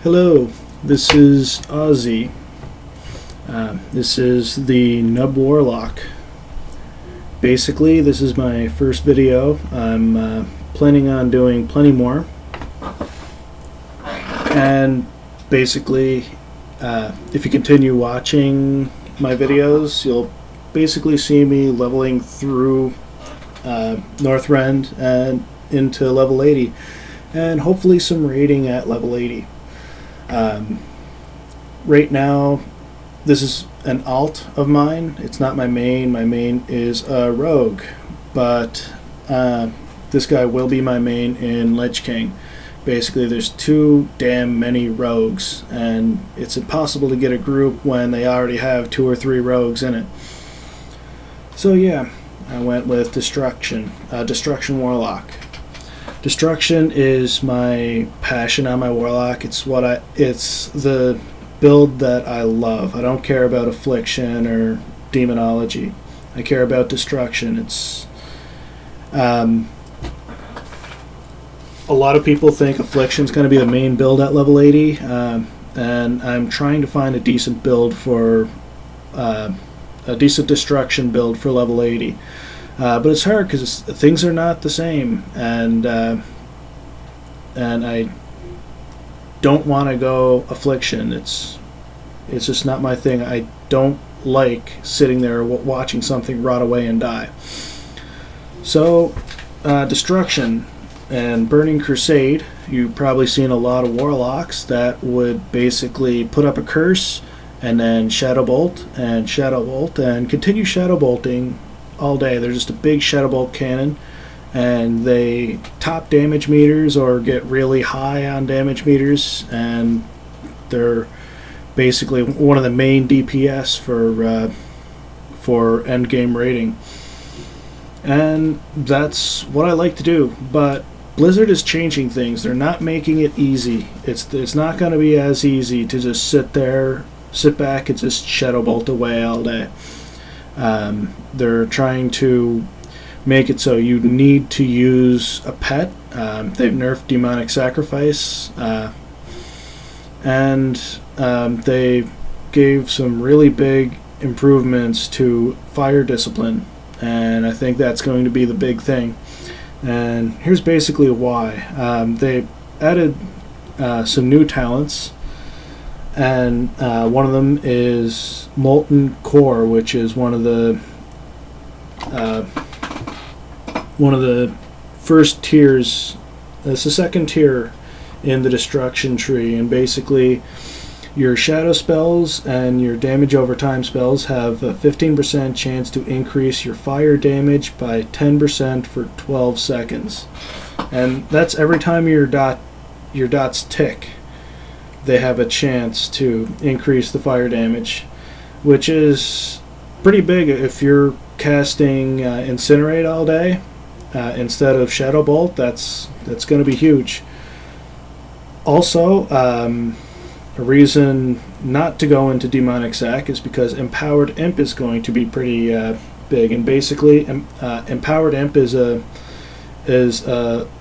Hello, this is Ozzy. This is the Nub Warlock. Basically, this is my first video. I'm planning on doing plenty more. And basically, if you continue watching my videos, you'll basically see me leveling through Northrend and into level 80. And hopefully some raiding at level 80. Right now, this is an alt of mine. It's not my main. My main is a rogue, but this guy will be my main in Lich King. Basically, there's too damn many rogues, and it's impossible to get a group when they already have 2 or 3 rogues in it. So yeah, I went with Destruction Warlock. Destruction is my passion on my Warlock. It's the build that I love. I don't care about Affliction or Demonology. I care about Destruction. It's a lot of people think Affliction's going to be the main build at level 80, and I'm trying to find a decent build for a decent Destruction build for level 80. But it's hard because things are not the same, and I don't want to go Affliction. It's just not my thing. I don't like sitting there watching something rot away and die. So, Destruction and Burning Crusade. You've probably seen a lot of Warlocks that would basically put up a curse and then Shadow Bolt and continue Shadow Bolting all day. They're just a big Shadow Bolt cannon, and they top damage meters or get really high on damage meters, and they're basically one of the main DPS for end game raiding. And that's what I like to do. But Blizzard is changing things. They're not making it easy. It's not going to be as easy to just sit back and just Shadow Bolt away all day. They're trying to make it so you need to use a pet. They've nerfed Demonic Sacrifice, and they gave some really big improvements to Fire Discipline, and I think that's going to be the big thing. And here's basically why. They added some new talents, and one of them is Molten Core, which is one of the first tiers. It's the second tier in the Destruction tree, and basically your shadow spells and your damage over time spells have a 15% chance to increase your fire damage by 10% for 12 seconds, and that's every time your dots tick. They have a chance to increase the fire damage, which is pretty big if you're casting Incinerate all day instead of Shadow Bolt. That's going to be huge. Also, a reason not to go into Demonic Sac is because Empowered Imp is going to be pretty big, and basically Empowered Imp is a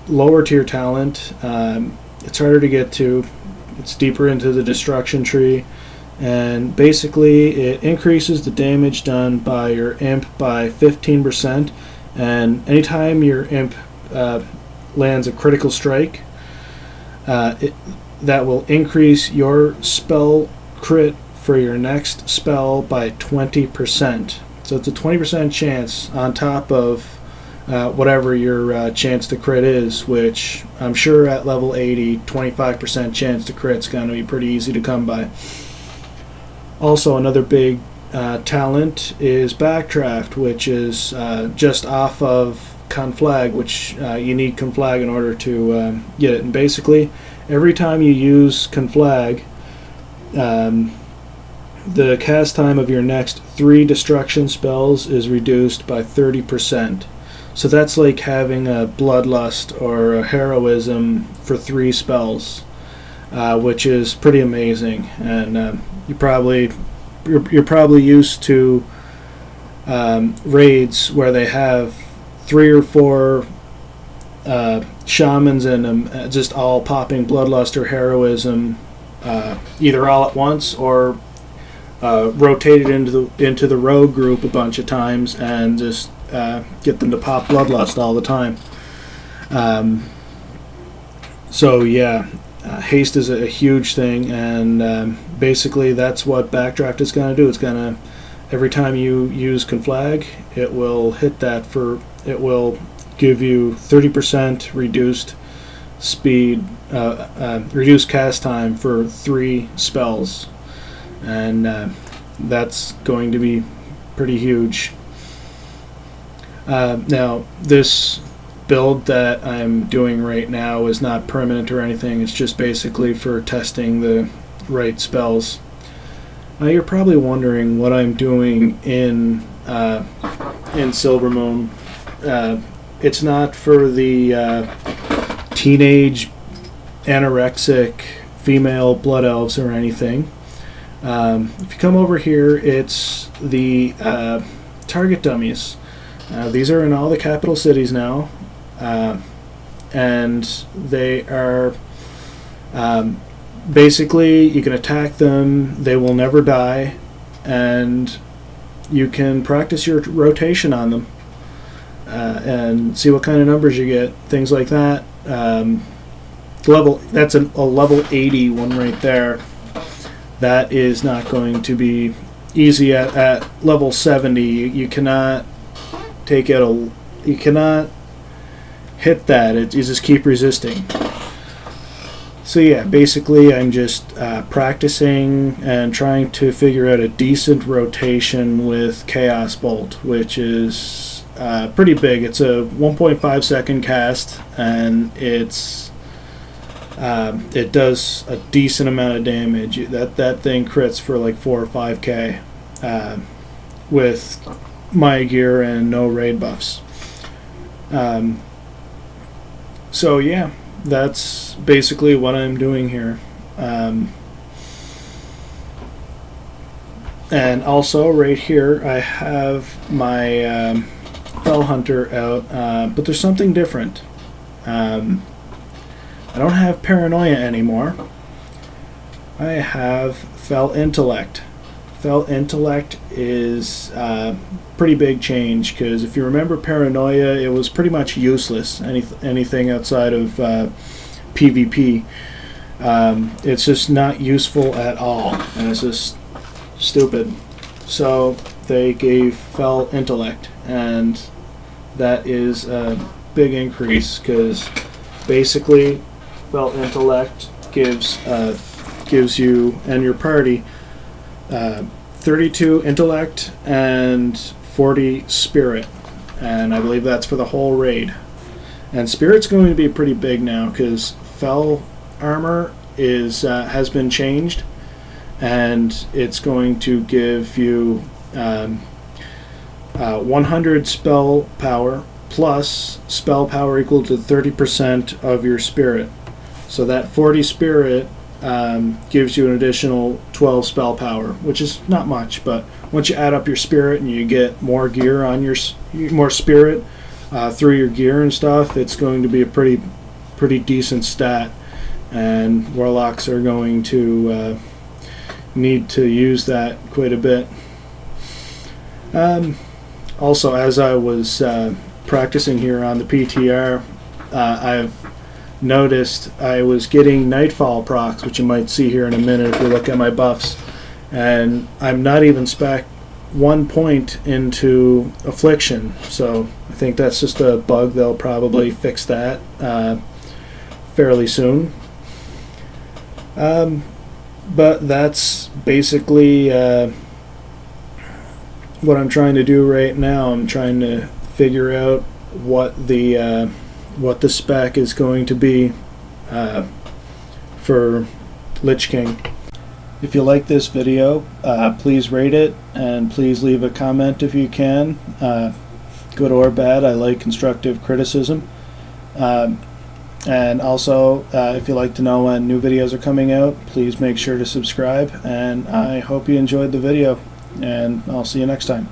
lower tier talent. It's harder to get to. It's deeper into the Destruction tree, and basically it increases the damage done by your imp by 15%, and anytime your imp lands a critical strike, that will increase your spell crit for your next spell by 20%. So it's a 20% chance on top of whatever your chance to crit is, which I'm sure at level 80, 25% chance to crit is going to be pretty easy to come by. Also, another big talent is Backdraft, which is just off of Conflag, which you need Conflag in order to get it. And basically, every time you use Conflag, the cast time of your next 3 destruction spells is reduced by 30%. So that's like having a Bloodlust or a Heroism for 3 spells, which is pretty amazing. And you're probably used to raids where they have 3 or 4 shamans in them, just all popping Bloodlust or Heroism either all at once or rotate it into the rogue group a bunch of times and just get them to pop Bloodlust all the time. So yeah, haste is a huge thing, and basically that's what Backdraft is going to do. It's going to, every time you use Conflag, it will hit that it will give you 30% reduced speed, reduced cast time for 3 spells, and that's going to be pretty huge. Now, this build that I'm doing right now is not permanent or anything. It's just basically for testing the right spells. Now, you're probably wondering what I'm doing in Silvermoon. It's not for the teenage anorexic female blood elves or anything. If you come over here, it's the target dummies. These are in all the capital cities now, and they are basically, you can attack them, they will never die, and you can practice your rotation on them and see what kind of numbers you get, things like that. That's a level 80 one right there. That is not going to be easy at level 70. You cannot take it. You cannot hit that. You just keep resisting. So yeah, basically I'm just practicing and trying to figure out a decent rotation with Chaos Bolt, which is pretty big. It's a 1.5 second cast, and it does a decent amount of damage. That thing crits for like 4 or 5k with my gear and no raid buffs. So yeah, that's basically what I'm doing here. And also right here I have my Fell Hunter out, but there's something different. I don't have Paranoia anymore. I have Fell Intellect. Fell Intellect is a pretty big change, because if you remember Paranoia, it was pretty much useless, anything outside of PvP. It's just not useful at all, and it's just stupid. So they gave Fell Intellect, and that is a big increase, because basically Fell Intellect gives you and your party 32 intellect and 40 spirit, and I believe that's for the whole raid. And spirit's going to be pretty big now, because Fell armor has been changed, and it's going to give you 100 spell power plus spell power equal to 30% of your spirit. So that 40 spirit gives you an additional 12 spell power, which is not much, but once you add up your spirit and you get more gear on more spirit through your gear and stuff, it's going to be a pretty decent stat, and Warlocks are going to need to use that quite a bit. Also, as I was practicing here on the PTR, I've noticed I was getting Nightfall procs, which you might see here in a minute if you look at my buffs, and I'm not even spec 1 point into Affliction, so I think that's just a bug. They'll probably fix that fairly soon. But that's basically what I'm trying to do right now. I'm trying to figure out what the spec is going to be for Lich King. If you like this video, please rate it, and please leave a comment if you can. Good or bad, I like constructive criticism. And also, if you'd like to know when new videos are coming out, please make sure to subscribe, and I hope you enjoyed the video, and I'll see you next time.